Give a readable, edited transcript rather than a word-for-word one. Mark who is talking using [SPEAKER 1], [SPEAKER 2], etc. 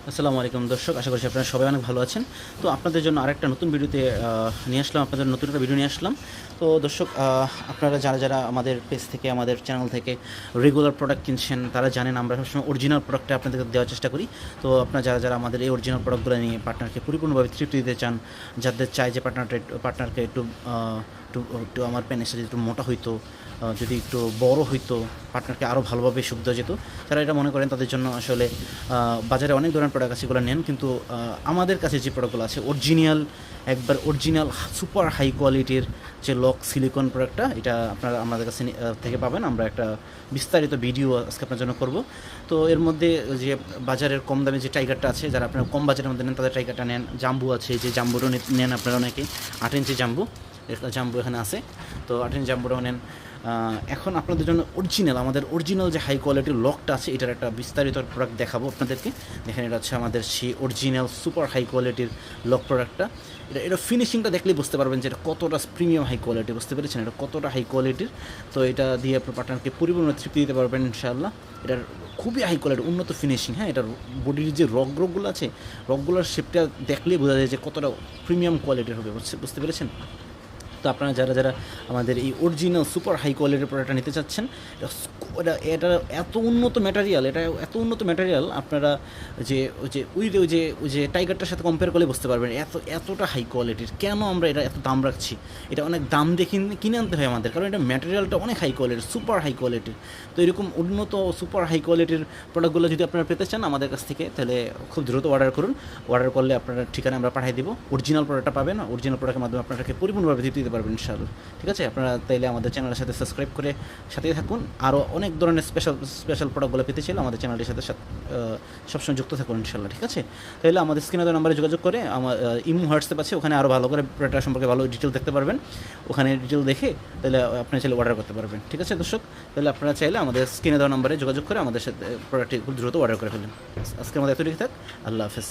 [SPEAKER 1] আসসালামু আলাইকুম দর্শক, আশা করছি আপনারা সবাই অনেক ভালো আছেন। তো আপনাদের জন্য আরেকটা নতুন ভিডিওতে নিয়ে আসলাম, আপনাদের নতুন একটা ভিডিও নিয়ে আসলাম। তো দর্শক, আপনারা যারা আমাদের পেজ থেকে, আমাদের চ্যানেল থেকে রেগুলার প্রোডাক্ট কিনছেন, তারা জানেন আমরা সবসময় অরিজিনাল প্রোডাক্টটা আপনাদেরকে দেওয়ার চেষ্টা করি। তো আপনারা যারা আমাদের এই অরিজিনাল প্রোডাক্টগুলো নিয়ে পার্টনারকে পরিপূর্ণভাবে তৃপ্তি দিতে চান, যাদের চাই যে পার্টনারকে একটু একটু একটু আমার প্যানের সাথে একটু মোটা হইতো, যদি একটু বড় হইতো, পার্টনারকে আরও ভালোভাবে সুখ দেওয়া যেত, যারা এটা মনে করেন তাদের জন্য আসলে বাজারে অনেক ধরনের প্রোডাক্ট আছে, এগুলো নেন। কিন্তু আমাদের কাছে যে প্রোডাক্টগুলো আছে অরিজিনাল, একবার অরিজিনাল সুপার হাই কোয়ালিটির যে লক সিলিকন প্রোডাক্টটা, এটা আপনারা আমাদের কাছে থেকে পাবেন। আমরা একটা বিস্তারিত ভিডিও আজকে আপনার জন্য করব। তো এর মধ্যে যে বাজারের কম দামে যে টাইগারটা আছে, যারা আপনারা কম বাজারের মধ্যে নেন তাদের টাইগারটা নেন। জাম্বু আছে, যে জাম্বুরও নেন আপনারা অনেকে, 8 ইঞ্চি জাম্বু, একটা জাম্বু এখানে আছে। তো 8 ইঞ্চি জাম্বুরাও নেন। এখন আপনাদের জন্য আমাদের অরিজিনাল যে হাই কোয়ালিটির লকটা আছে, এটার একটা বিস্তারিত প্রোডাক্ট দেখাবো আপনাদেরকে। দেখেন, এটা হচ্ছে আমাদের সেই অরিজিনাল সুপার হাই কোয়ালিটির লক প্রোডাক্টটা। এটা ফিনিশিংটা দেখলেই বুঝতে পারবেন যে এটা কতটা প্রিমিয়াম হাই কোয়ালিটি, বুঝতে পেরেছেন এটা কতটা হাই কোয়ালিটির। তো এটা দিয়ে আপনার পার্টনারকে পরিপূর্ণ তৃপ্তি দিতে পারবেন ইনশাআল্লাহ। এটার খুবই হাই কোয়ালিটি, উন্নত ফিনিশিং। হ্যাঁ, এটার বডির যে রগগুলো আছে, রগগুলোর শেপটা দেখলেই বোঝা যায় যে কতটা প্রিমিয়াম কোয়ালিটির হবে, বুঝতে পেরেছেন। তো আপনারা যারা আমাদের এই অরিজিনাল সুপার হাই কোয়ালিটির প্রোডাক্টটা নিতে চাচ্ছেন, এটা এত উন্নত ম্যাটেরিয়াল, আপনারা ওই যে টাইগারটার সাথে কম্পেয়ার করলে বুঝতে পারবেন এতটা হাই কোয়ালিটির। কেন আমরা এটা এত দাম রাখছি? এটা অনেক দাম দিয়ে কিনে আনতে হয় আমাদের, কারণ এটা ম্যাটেরিয়ালটা অনেক হাই কোয়ালিটির, সুপার হাই কোয়ালিটির। তো এরকম উন্নত সুপার হাই কোয়ালিটির প্রোডাক্টগুলো যদি আপনারা পেতে চান আমাদের কাছ থেকে, তাহলে খুব দ্রুত অর্ডার করুন। অর্ডার করলে আপনারা ঠিকানা আমরা পাঠিয়ে দেবো, অরিজিনাল প্রোডাক্টটা পাবেন। অরিজিনাল প্রোডাক্টের মাধ্যমে আপনাকে পরিপূর্ণভাবে দিতে পারবেন ইনশাআল্লাহ। ঠিক আছে, আপনারা তাইলে আমাদের চ্যানেলের সাথে সাবস্ক্রাইব করে সাথেই থাকুন। আরও অনেক ধরনের স্পেশাল প্রোডাক্টগুলো পেতে চাইলে আমাদের চ্যানেলটির সাথে সবসময় যুক্ত থাকুন ইনশাআল্লাহ। ঠিক আছে, তাহলে আমাদের স্ক্রিনে দেওয়া নাম্বারে যোগাযোগ করে, আমার ইমো হোয়াটসঅ্যাপ আছে, ওখানে আরও ভালো করে প্রোডাক্ট সম্পর্কে ভালো ডিটেল দেখতে পারবেন। ওখানে ডিটেল দেখে তাহলে আপনি চাইলে অর্ডার করতে পারবেন। ঠিক আছে দর্শক, তাহলে আপনারা চাইলে আমাদের স্ক্রিনে দেওয়া নাম্বারে যোগাযোগ করে আমাদের সাথে প্রোডাক্টটি খুব দ্রুত অর্ডার করে ফেলেন। আজকের মধ্যে এতটুকু থাক। আল্লাহ হাফেজ।